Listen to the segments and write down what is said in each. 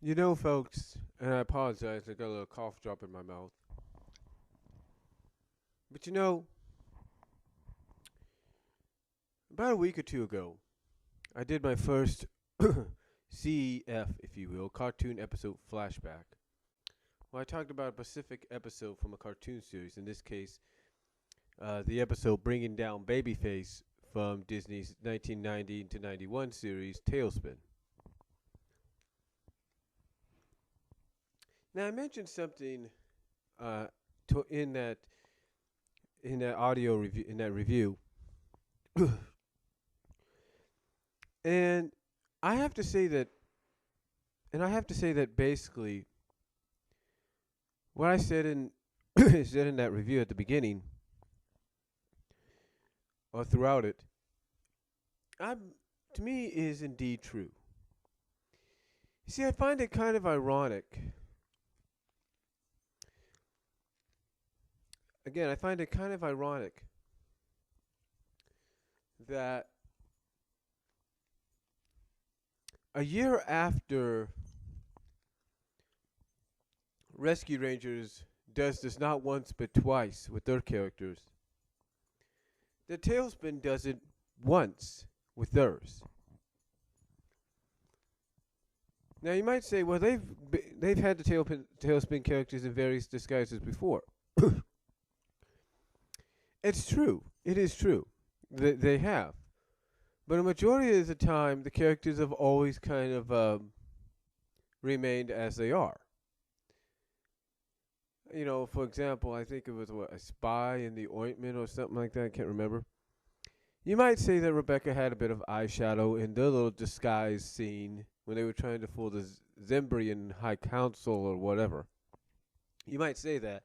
You know, folks, and I apologize, I got a little cough drop in my mouth. But you know, about a week or two ago, I did my first CEF, if you will, cartoon episode flashback. Well, I talked about a specific episode from a cartoon series, in this case, the episode Bringing Down Babyface from Disney's 1990 to 91 series, Tailspin. Now, I mentioned something uh, in that audio review, in that review, and I have to say that, basically, what I said in said in that review at the beginning or throughout it, to me is indeed true. You see, I find it kind of ironic. Again, I find it kind of ironic that a year after Rescue Rangers does this not once but twice with their characters, the Tailspin does it once with theirs. Now you might say, well, they've had the Tailspin characters in various disguises before. It's true. It is true. They have. But a majority of the time, the characters have always kind of remained as they are. You know, for example, I think it was a spy in the ointment or something like that. I can't remember. You might say that Rebecca had a bit of eyeshadow in their little disguise scene when they were trying to fool the Zembrian High Council or whatever. You might say that.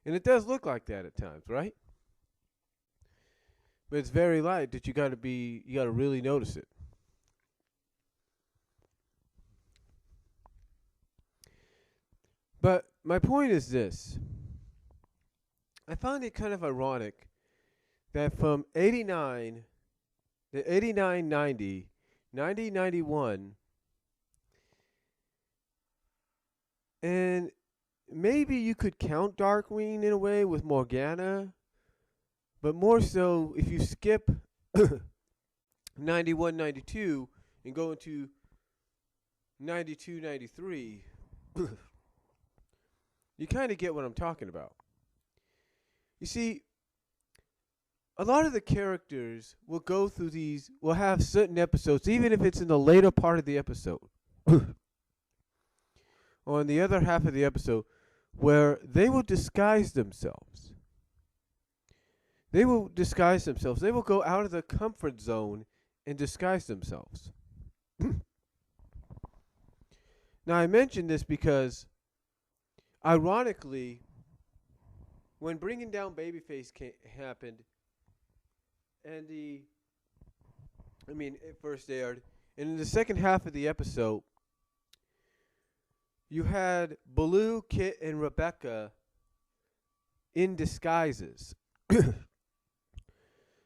And it does look like that at times, right? But it's very light that you gotta really notice it. But my point is this. I found it kind of ironic that from 89, the 89 90, 90 91, and maybe you could count Darkwing in a way with Morgana, but more so if you skip 91 92 and go into 92 93, you kind of get what I'm talking about. You see, a lot of the characters will go through will have certain episodes, even if it's in the later part of the episode, or in the other half of the episode, where they will disguise themselves. They will disguise themselves. They will go out of their comfort zone and disguise themselves. Now, I mention this because, ironically, when Bringing Down Babyface happened, and it first aired, and in the second half of the episode, you had Baloo, Kit, and Rebecca in disguises.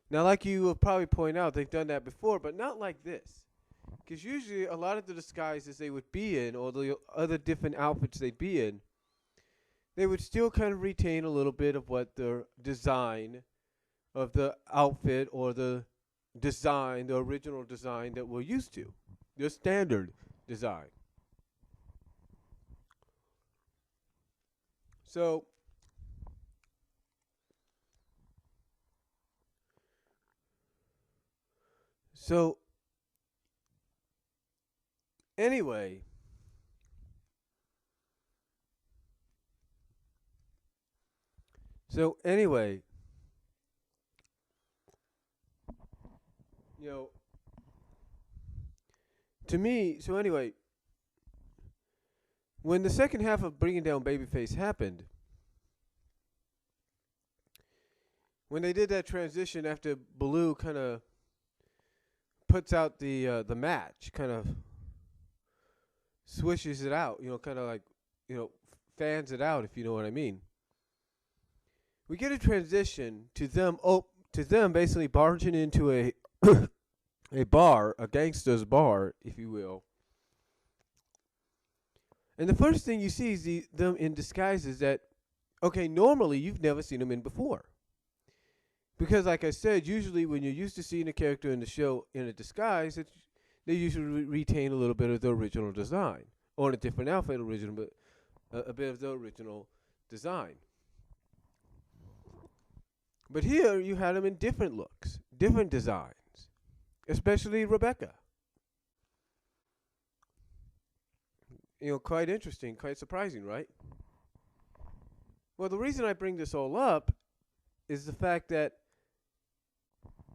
Now, like you will probably point out, they've done that before, but not like this. Because usually a lot of the disguises they would be in, or the other different outfits they'd be in, they would still kind of retain a little bit of what their design of the outfit or the original design that we're used to, the standard design. So anyway, so anyway, you know, to me, so anyway, when the second half of Bringing Down Babyface happened, when they did that transition after Baloo kind of puts out the match, kind of swishes it out, kind of like, fans it out, if you know what I mean. We get a transition to them basically barging into a a bar, a gangster's bar, if you will, And the first thing you see is them in disguises that, okay, normally you've never seen them in before. Because, like I said, usually when you're used to seeing a character in the show in a disguise, they usually retain a little bit of the original design, or in a different outfit, but a bit of the original design. But here you had them in different looks, different designs, especially Rebecca. Quite interesting, quite surprising, right? Well, the reason I bring this all up is the fact that,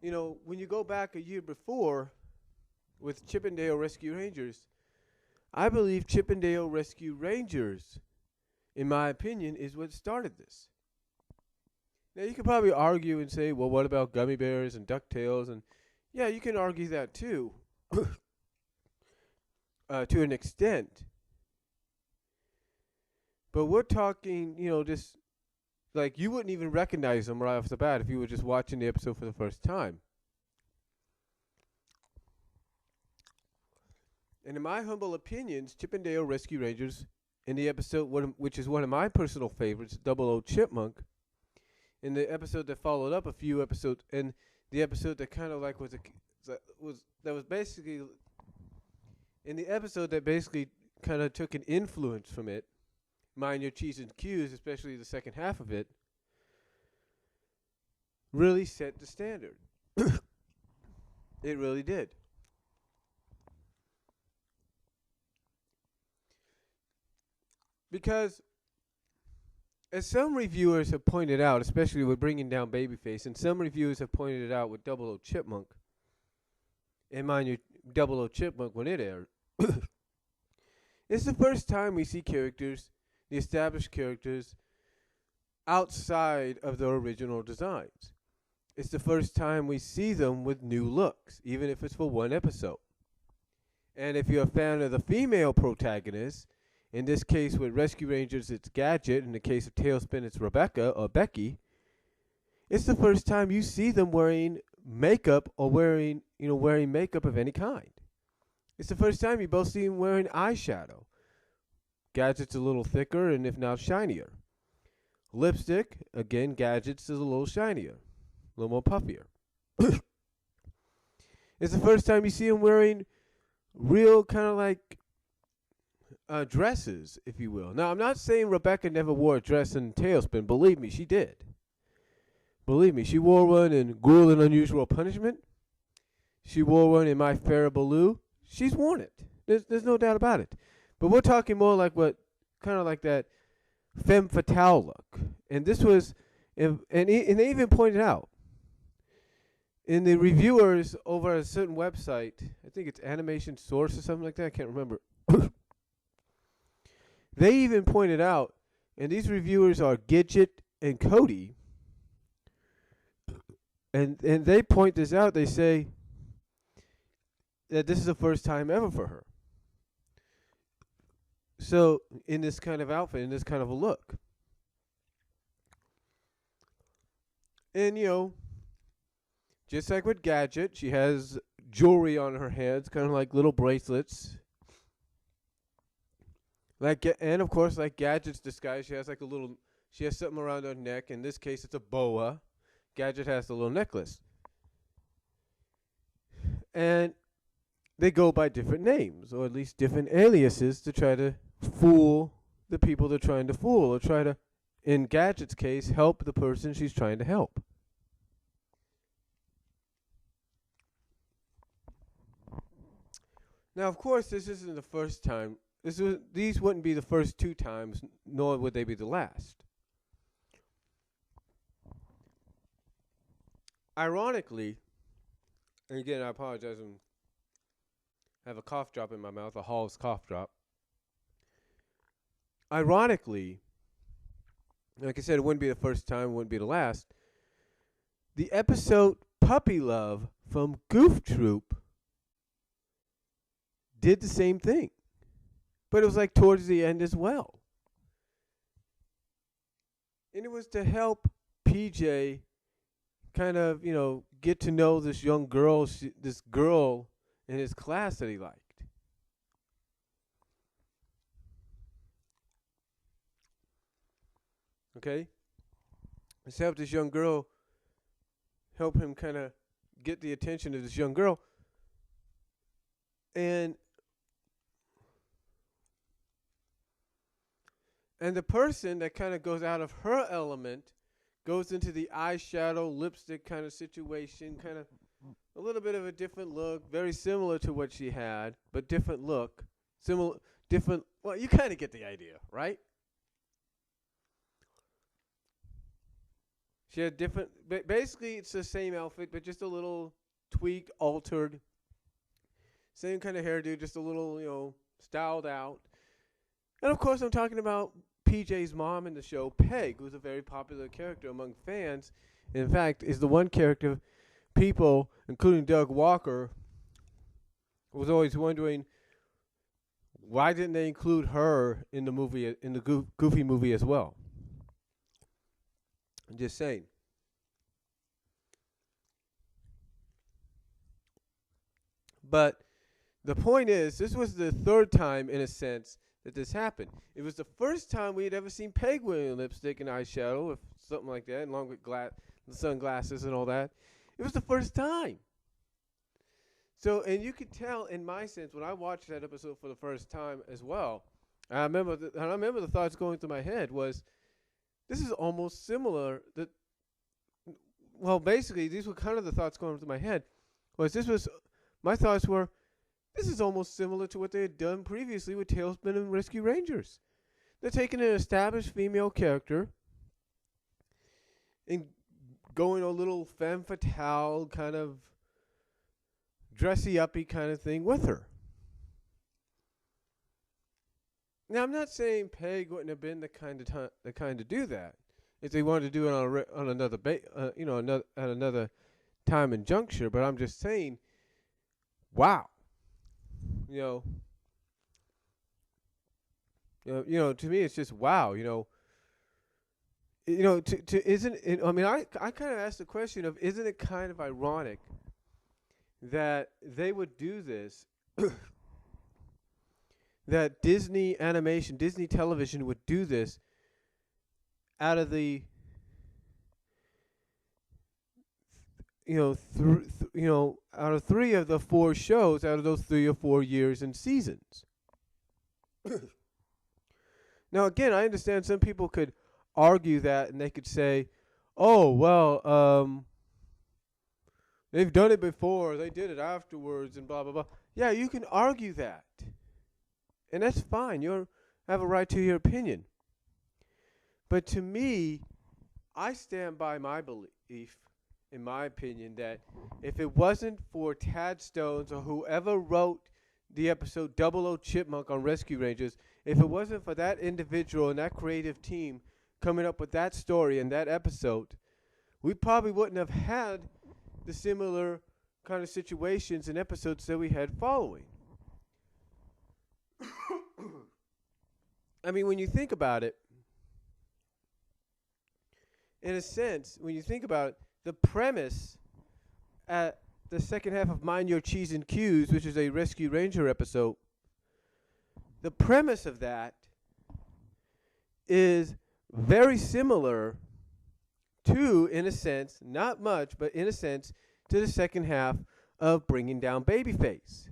when you go back a year before with Chippendale Rescue Rangers, I believe Chippendale Rescue Rangers, in my opinion, is what started this. Now, you could probably argue and say, well, what about Gummy Bears and DuckTales? And yeah, you can argue that too, to an extent. But we're talking, just like you wouldn't even recognize them right off the bat if you were just watching the episode for the first time. And in my humble opinions, Chippendale Rescue Rangers, in the episode, which is one of my personal favorites, Double O Chipmunk, in the episode that followed up a few episodes, and the episode that kind of like was basically, in the episode that basically kind of took an influence from it, Mind Your T's and Q's, especially the second half of it, really set the standard. It really did. Because, as some reviewers have pointed out, especially with bringing down Babyface, and some reviewers have pointed it out with Double O Chipmunk, and mind you, Double O Chipmunk when it aired, it's the first time we see characters, the established characters, outside of their original designs. It's the first time we see them with new looks, even if it's for one episode. And if you're a fan of the female protagonist, in this case with Rescue Rangers it's Gadget, in the case of Tailspin it's Rebecca or Becky, it's the first time you see them wearing makeup or wearing makeup of any kind. It's the first time you both see them wearing eyeshadow. Gadget's a little thicker and if not shinier. Lipstick, again, Gadget's is a little shinier, a little more puffier. It's the first time you see him wearing real kind of like dresses, if you will. Now, I'm not saying Rebecca never wore a dress in Tailspin. Believe me, she did. Believe me, she wore one in Cruel and Unusual Punishment. She wore one in My Fair Baloo. She's worn it. There's no doubt about it. But we're talking more like what, kind of like that femme fatale look. And this was, and they even pointed out, in the reviewers over a certain website, I think it's Animation Source or something like that, I can't remember. They even pointed out, and these reviewers are Gidget and Cody, and they point this out, they say that this is the first time ever for her. So, in this kind of outfit, in this kind of a look. And, just like with Gadget, she has jewelry on her hands, kind of like little bracelets. And of course, like Gadget's disguise, she has something around her neck. In this case, it's a boa. Gadget has a little necklace. And they go by different names, or at least different aliases, to try to fool the people they're trying to fool, or try to, in Gadget's case, help the person she's trying to help. Now, of course, this isn't the first time. These wouldn't be the first two times, nor would they be the last. Ironically, and again, I apologize, I have a cough drop in my mouth, a Hall's cough drop. Ironically, like I said, it wouldn't be the first time, it wouldn't be the last. The episode Puppy Love from Goof Troop did the same thing. But it was like towards the end as well. And it was to help PJ kind of, get to know this young girl, this girl in his class that he liked. Okay? Let's help this young girl, help him kind of get the attention of this young girl. And the person that kind of goes out of her element goes into the eyeshadow, lipstick kind of situation, kind of a little bit of a different look, very similar to what she had, but different look. Different, well, you kind of get the idea, right? She had different, basically it's the same outfit, but just a little tweaked, altered. Same kind of hairdo, just a little, styled out. And of course, I'm talking about PJ's mom in the show, Peg, who's a very popular character among fans. In fact, is the one character people, including Doug Walker, was always wondering why didn't they include her in the movie, in the Goofy movie as well. I'm just saying. But the point is, this was the third time, in a sense, that this happened. It was the first time we had ever seen Peg wearing lipstick and eyeshadow, or something like that, along with sunglasses and all that. It was the first time. So, and you could tell, in my sense, when I watched that episode for the first time as well, I remember the thoughts going through my head was, this is almost similar. Basically, these were kind of the thoughts going through my head. My thoughts were, this is almost similar to what they had done previously with Tailspin and Rescue Rangers. They're taking an established female character and going a little femme fatale kind of dressy-uppy kind of thing with her. Now, I'm not saying Peg wouldn't have been the kind to do that if they wanted to do it on another time and juncture. But I'm just saying, wow, to me it's just wow, isn't it? I mean, I kind of asked the question of, isn't it kind of ironic that they would do this? That Disney animation, Disney television would do this out of the, out of 3 of the 4 shows, out of those 3 or 4 years and seasons. Now, again, I understand some people could argue that, and they could say, oh, well, they've done it before, they did it afterwards, and blah, blah, blah. Yeah, you can argue that. And that's fine. You have a right to your opinion. But to me, I stand by my belief, in my opinion, that if it wasn't for Tad Stones or whoever wrote the episode 00 Chipmunk on Rescue Rangers, if it wasn't for that individual and that creative team coming up with that story and that episode, we probably wouldn't have had the similar kind of situations and episodes that we had following. I mean, when you think about it, in a sense, when you think about it, the premise at the second half of Mind Your Cheese and Q's, which is a Rescue Ranger episode, the premise of that is very similar to, in a sense, not much, but in a sense, to the second half of Bringing Down Babyface.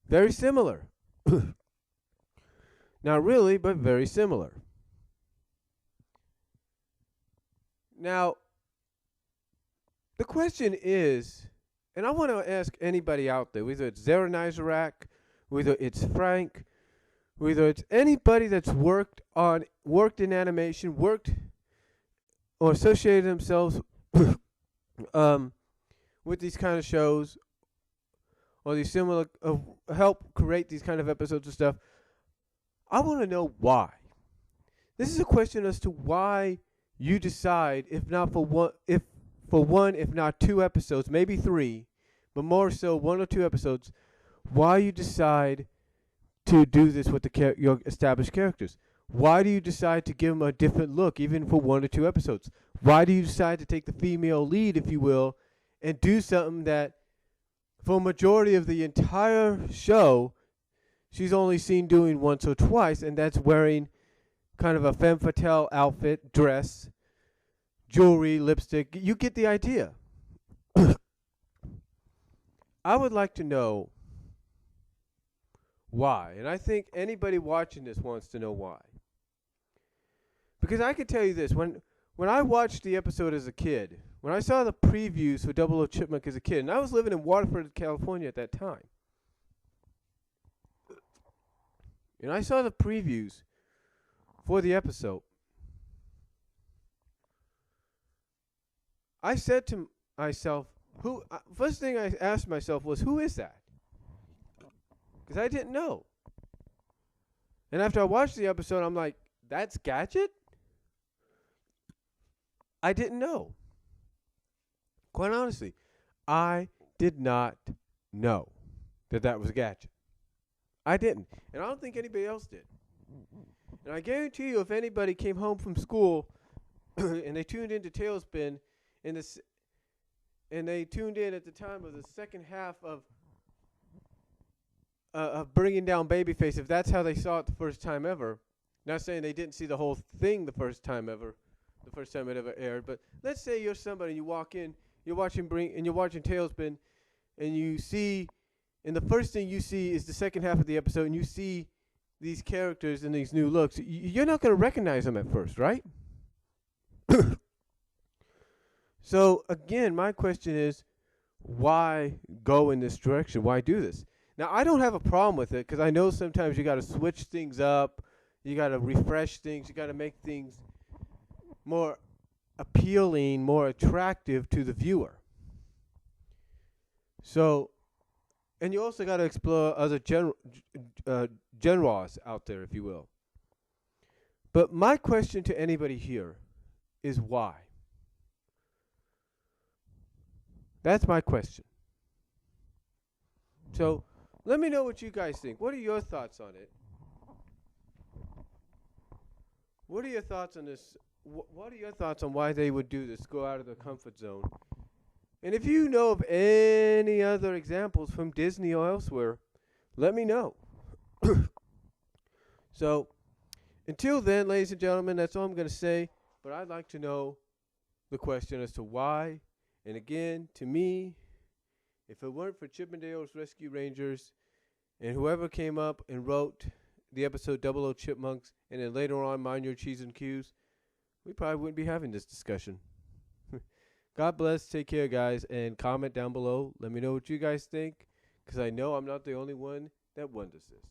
Very similar. Not really, but very similar. Now, the question is, and I want to ask anybody out there, whether it's Zara Nizarak, whether it's Frank, whether it's anybody that's worked in animation, worked or associated themselves with these kind of shows, or these similar, help create these kind of episodes and stuff. I want to know why. This is a question as to why you decide, if not for one, if not 2 episodes, maybe 3, but more so 1 or 2 episodes, why you decide to do this with your established characters. Why do you decide to give them a different look, even for 1 or 2 episodes? Why do you decide to take the female lead, if you will, and do something that, for a majority of the entire show, she's only seen doing once or twice, and that's wearing kind of a femme fatale outfit, dress, jewelry, lipstick. You get the idea. I would like to know why. And I think anybody watching this wants to know why. Because I can tell you this, when I watched the episode as a kid, when I saw the previews for Double O Chipmunk as a kid, and I was living in Waterford, California at that time, and I saw the previews for the episode, I said to myself, first thing I asked myself was, who is that? Because I didn't know. And after I watched the episode, I'm like, that's Gadget? I didn't know. Quite honestly, I did not know that was Gadget. I didn't. And I don't think anybody else did. And I guarantee you, if anybody came home from school and they tuned into Tailspin, and they tuned in at the time of the second half of bringing down Babyface, if that's how they saw it the first time ever, not saying they didn't see the whole thing the first time it ever aired, but let's say you're somebody and you walk in, you're watching Tailspin, and you see, and the first thing you see is the second half of the episode, and you see these characters in these new looks. You're not going to recognize them at first, right? So again, my question is, why go in this direction? Why do this? Now, I don't have a problem with it, because I know sometimes you got to switch things up, you got to refresh things, you got to make things more appealing, more attractive to the viewer. So, and you also got to explore other genres out there, if you will. But my question to anybody here is why? That's my question. So, let me know what you guys think. What are your thoughts on it? What are your thoughts on this? What are your thoughts on why they would do this, go out of their comfort zone? And if you know of any other examples from Disney or elsewhere, let me know. So, until then, ladies and gentlemen, that's all I'm going to say. But I'd like to know the question as to why. And again, to me, if it weren't for Chip and Dale's Rescue Rangers and whoever came up and wrote the episode Double O Chipmunks and then later on Mind Your Cheese and Q's, we probably wouldn't be having this discussion. God bless. Take care, guys. And comment down below. Let me know what you guys think, because I know I'm not the only one that wonders this.